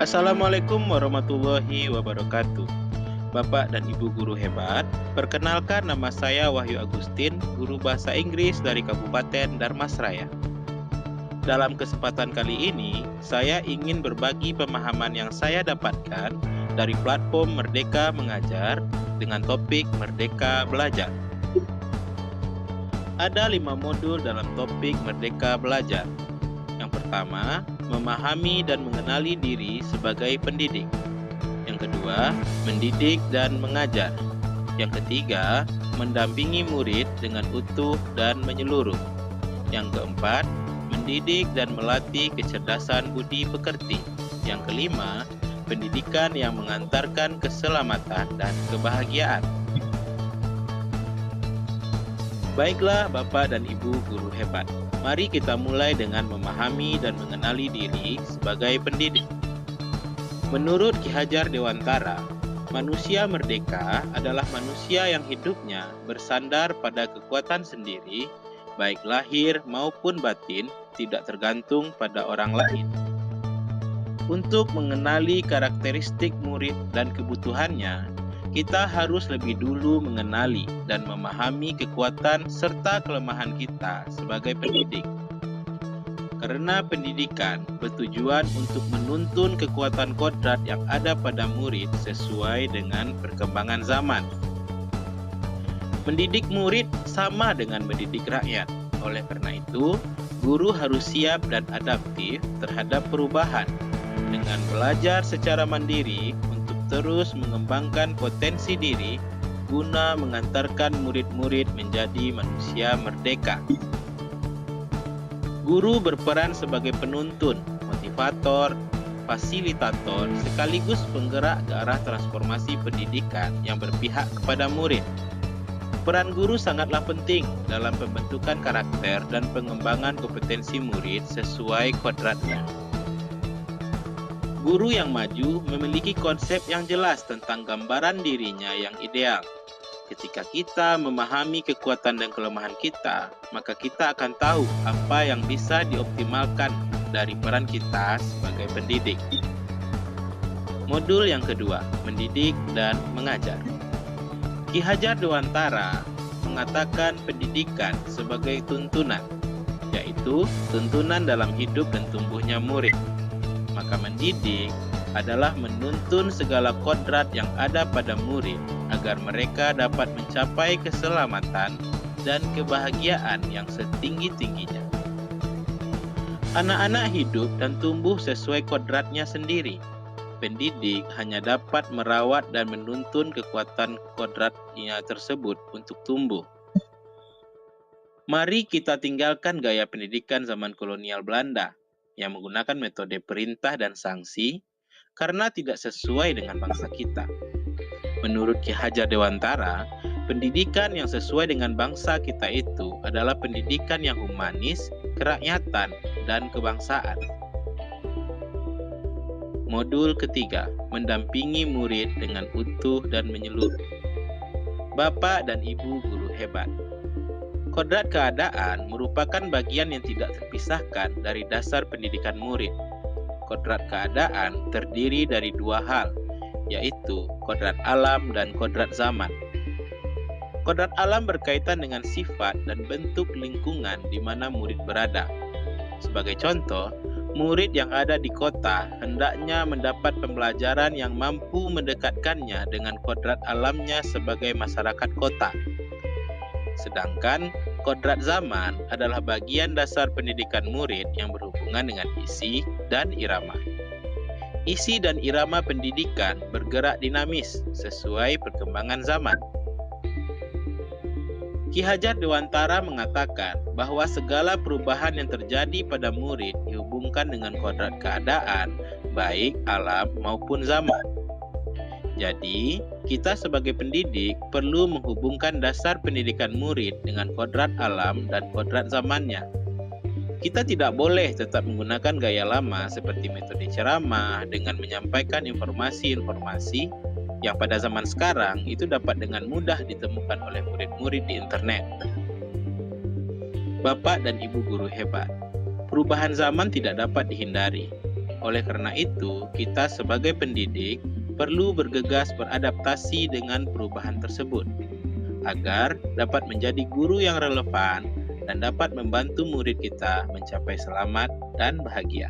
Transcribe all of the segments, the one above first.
Assalamualaikum warahmatullahi wabarakatuh. Bapak dan Ibu guru hebat, perkenalkan nama saya Wahyu Agustin, guru bahasa Inggris dari Kabupaten Darmasraya. Dalam kesempatan kali ini, saya ingin berbagi pemahaman yang saya dapatkan dari platform Merdeka Mengajar dengan topik Merdeka Belajar. Ada 5 modul dalam topik Merdeka Belajar. Yang pertama, memahami dan mengenali diri sebagai pendidik. Yang kedua, mendidik dan mengajar. Yang ketiga, mendampingi murid dengan utuh dan menyeluruh. Yang keempat, mendidik dan melatih kecerdasan budi pekerti. Yang kelima, pendidikan yang mengantarkan keselamatan dan kebahagiaan. Baiklah Bapak dan Ibu guru hebat, mari kita mulai dengan memahami dan mengenali diri sebagai pendidik. Menurut Ki Hajar Dewantara, manusia merdeka adalah manusia yang hidupnya bersandar pada kekuatan sendiri, baik lahir maupun batin, tidak tergantung pada orang lain. Untuk mengenali karakteristik murid dan kebutuhannya, kita harus lebih dulu mengenali dan memahami kekuatan serta kelemahan kita sebagai pendidik. Karena pendidikan bertujuan untuk menuntun kekuatan kodrat yang ada pada murid sesuai dengan perkembangan zaman. Mendidik murid sama dengan mendidik rakyat. Oleh karena itu, guru harus siap dan adaptif terhadap perubahan dengan belajar secara mandiri untuk terus mengembangkan potensi diri guna mengantarkan murid-murid menjadi manusia merdeka. Guru berperan sebagai penuntun, motivator, fasilitator, sekaligus penggerak ke arah transformasi pendidikan yang berpihak kepada murid. Peran guru sangatlah penting dalam pembentukan karakter dan pengembangan kompetensi murid sesuai kodratnya. Guru yang maju memiliki konsep yang jelas tentang gambaran dirinya yang ideal. Ketika kita memahami kekuatan dan kelemahan kita, maka kita akan tahu apa yang bisa dioptimalkan dari peran kita sebagai pendidik. Modul yang kedua, mendidik dan mengajar. Ki Hajar Dewantara mengatakan pendidikan sebagai tuntunan, yaitu tuntunan dalam hidup dan tumbuhnya murid. Maka mendidik adalah menuntun segala kodrat yang ada pada murid agar mereka dapat mencapai keselamatan dan kebahagiaan yang setinggi-tingginya. Anak-anak hidup dan tumbuh sesuai kodratnya sendiri. Pendidik hanya dapat merawat dan menuntun kekuatan kodratnya tersebut untuk tumbuh. Mari kita tinggalkan gaya pendidikan zaman kolonial Belanda yang menggunakan metode perintah dan sanksi karena tidak sesuai dengan bangsa kita. Menurut Ki Hajar Dewantara, pendidikan yang sesuai dengan bangsa kita itu adalah pendidikan yang humanis, kerakyatan, dan kebangsaan. Modul ketiga, mendampingi murid dengan utuh dan menyeluruh. Bapak dan Ibu guru hebat, kodrat keadaan merupakan bagian yang tidak terpisahkan dari dasar pendidikan murid. Kodrat keadaan terdiri dari dua hal, yaitu kodrat alam dan kodrat zaman. Kodrat alam berkaitan dengan sifat dan bentuk lingkungan di mana murid berada. Sebagai contoh, murid yang ada di kota hendaknya mendapat pembelajaran yang mampu mendekatkannya dengan kodrat alamnya sebagai masyarakat kota. Sedangkan kodrat zaman adalah bagian dasar pendidikan murid yang berhubungan dengan isi dan irama. Isi dan irama pendidikan bergerak dinamis sesuai perkembangan zaman. Ki Hajar Dewantara mengatakan bahwa segala perubahan yang terjadi pada murid dihubungkan dengan kodrat keadaan, baik alam maupun zaman. Jadi, kita sebagai pendidik perlu menghubungkan dasar pendidikan murid dengan kodrat alam dan kodrat zamannya. Kita tidak boleh tetap menggunakan gaya lama seperti metode ceramah dengan menyampaikan informasi-informasi yang pada zaman sekarang itu dapat dengan mudah ditemukan oleh murid-murid di internet. Bapak dan Ibu guru hebat, perubahan zaman tidak dapat dihindari. Oleh karena itu, kita sebagai pendidik perlu bergegas beradaptasi dengan perubahan tersebut agar dapat menjadi guru yang relevan dan dapat membantu murid kita mencapai selamat dan bahagia.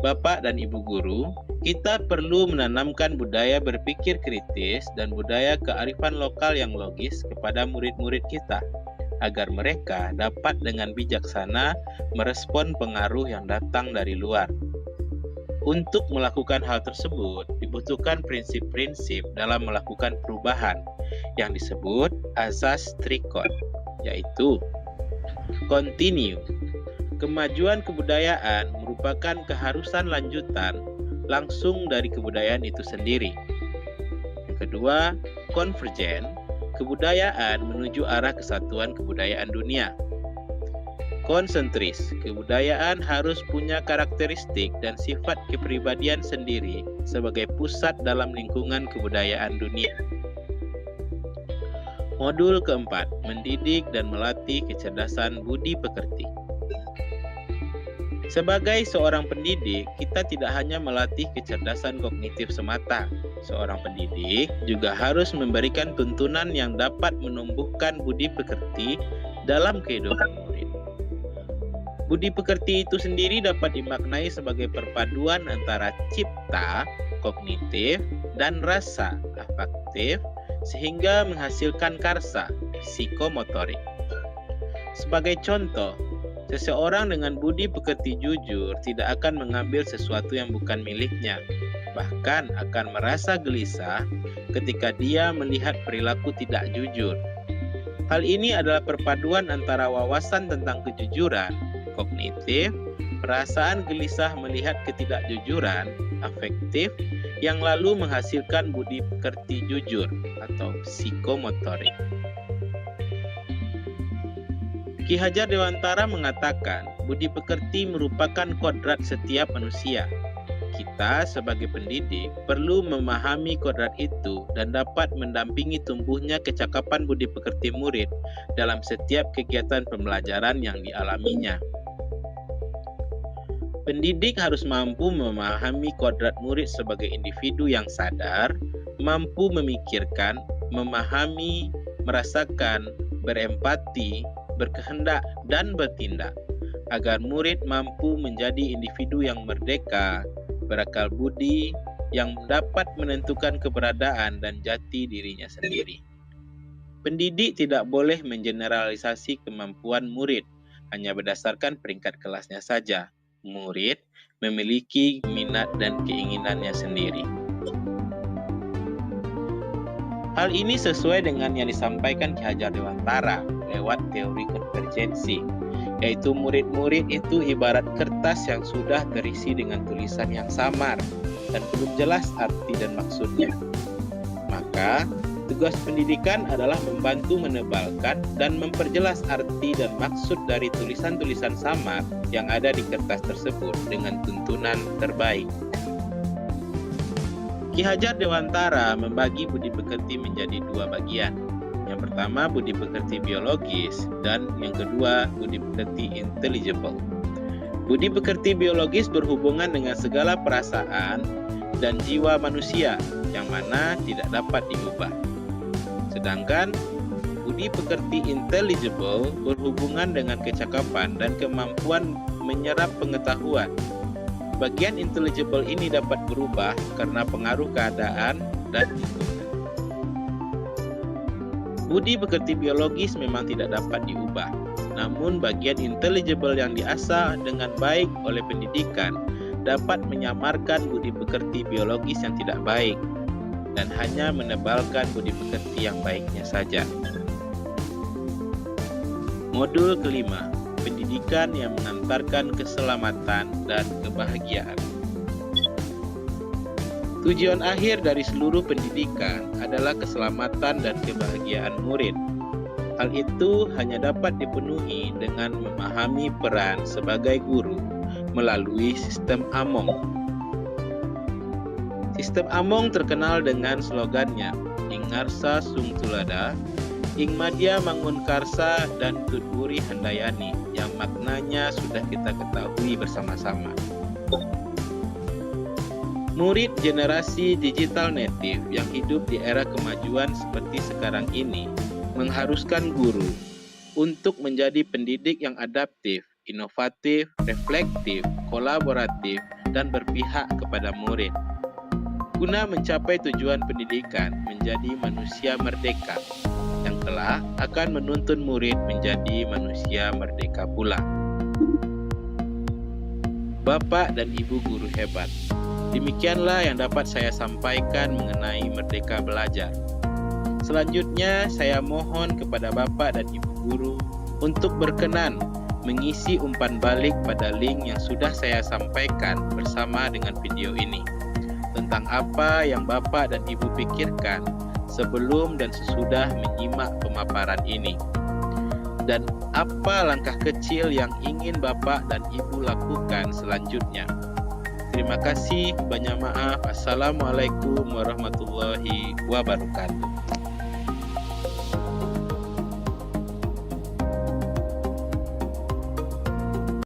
Bapak dan Ibu guru, kita perlu menanamkan budaya berpikir kritis dan budaya kearifan lokal yang logis kepada murid-murid kita, agar mereka dapat dengan bijaksana merespon pengaruh yang datang dari luar. Untuk melakukan hal tersebut, dibutuhkan prinsip-prinsip dalam melakukan perubahan yang disebut asas Trikot, yaitu continue. Kemajuan kebudayaan merupakan keharusan lanjutan langsung dari kebudayaan itu sendiri. Yang kedua, convergent. Kebudayaan menuju arah kesatuan kebudayaan dunia. Konsentris, kebudayaan harus punya karakteristik dan sifat kepribadian sendiri sebagai pusat dalam lingkungan kebudayaan dunia. Modul keempat, mendidik dan melatih kecerdasan budi pekerti. Sebagai seorang pendidik, kita tidak hanya melatih kecerdasan kognitif semata. Seorang pendidik juga harus memberikan tuntunan yang dapat menumbuhkan budi pekerti dalam kehidupan murid. Budi pekerti itu sendiri dapat dimaknai sebagai perpaduan antara cipta, kognitif, dan rasa, afektif, sehingga menghasilkan karsa, psikomotorik. Sebagai contoh, seseorang dengan budi pekerti jujur tidak akan mengambil sesuatu yang bukan miliknya, bahkan akan merasa gelisah ketika dia melihat perilaku tidak jujur. Hal ini adalah perpaduan antara wawasan tentang kejujuran, kognitif, perasaan gelisah melihat ketidakjujuran, afektif, yang lalu menghasilkan budi pekerti jujur atau psikomotorik. Ki Hajar Dewantara mengatakan, budi pekerti merupakan kodrat setiap manusia. Kita sebagai pendidik perlu memahami kodrat itu dan dapat mendampingi tumbuhnya kecakapan budi pekerti murid dalam setiap kegiatan pembelajaran yang dialaminya. Pendidik harus mampu memahami kodrat murid sebagai individu yang sadar, mampu memikirkan, memahami, merasakan, berempati, berkehendak, dan bertindak, agar murid mampu menjadi individu yang merdeka, berakal budi, yang dapat menentukan keberadaan dan jati dirinya sendiri. Pendidik tidak boleh mengeneralisasi kemampuan murid hanya berdasarkan peringkat kelasnya saja. Murid memiliki minat dan keinginannya sendiri. Hal ini sesuai dengan yang disampaikan Ki Hajar Dewantara lewat teori konvergensi, yaitu murid-murid itu ibarat kertas yang sudah terisi dengan tulisan yang samar dan belum jelas arti dan maksudnya. Maka, tugas pendidikan adalah membantu menebalkan dan memperjelas arti dan maksud dari tulisan-tulisan samar yang ada di kertas tersebut dengan tuntunan terbaik. Ki Hajar Dewantara membagi budi pekerti menjadi dua bagian. Yang pertama, budi pekerti biologis, dan yang kedua, budi pekerti intelligible. Budi pekerti biologis berhubungan dengan segala perasaan dan jiwa manusia yang mana tidak dapat diubah. Sedangkan budi pekerti intelligible berhubungan dengan kecakapan dan kemampuan menyerap pengetahuan. Bagian intelligible ini dapat berubah karena pengaruh keadaan dan lingkungan. Budi pekerti biologis memang tidak dapat diubah, namun bagian intelligible yang diasah dengan baik oleh pendidikan dapat menyamarkan budi pekerti biologis yang tidak baik dan hanya menebalkan budi pekerti yang baiknya saja. Modul kelima, pendidikan yang mengantarkan keselamatan dan kebahagiaan. Tujuan akhir dari seluruh pendidikan adalah keselamatan dan kebahagiaan murid. Hal itu hanya dapat dipenuhi dengan memahami peran sebagai guru melalui sistem Among. Sistem Among terkenal dengan slogannya, Ingarsa Sung Tulada, Ing Madya Mangunkarsa dan Tutburi Handayani yang maknanya sudah kita ketahui bersama-sama. Murid generasi digital native yang hidup di era kemajuan seperti sekarang ini mengharuskan guru untuk menjadi pendidik yang adaptif, inovatif, reflektif, kolaboratif, dan berpihak kepada murid. Guna mencapai tujuan pendidikan menjadi manusia merdeka, yang kelak akan menuntun murid menjadi manusia merdeka pula. Bapak dan Ibu guru hebat, demikianlah yang dapat saya sampaikan mengenai merdeka belajar. Selanjutnya, saya mohon kepada Bapak dan Ibu guru untuk berkenan mengisi umpan balik pada link yang sudah saya sampaikan bersama dengan video ini, tentang apa yang Bapak dan Ibu pikirkan sebelum dan sesudah menyimak pemaparan ini, dan apa langkah kecil yang ingin Bapak dan Ibu lakukan selanjutnya. Terima kasih, banyak maaf. Assalamualaikum warahmatullahi wabarakatuh.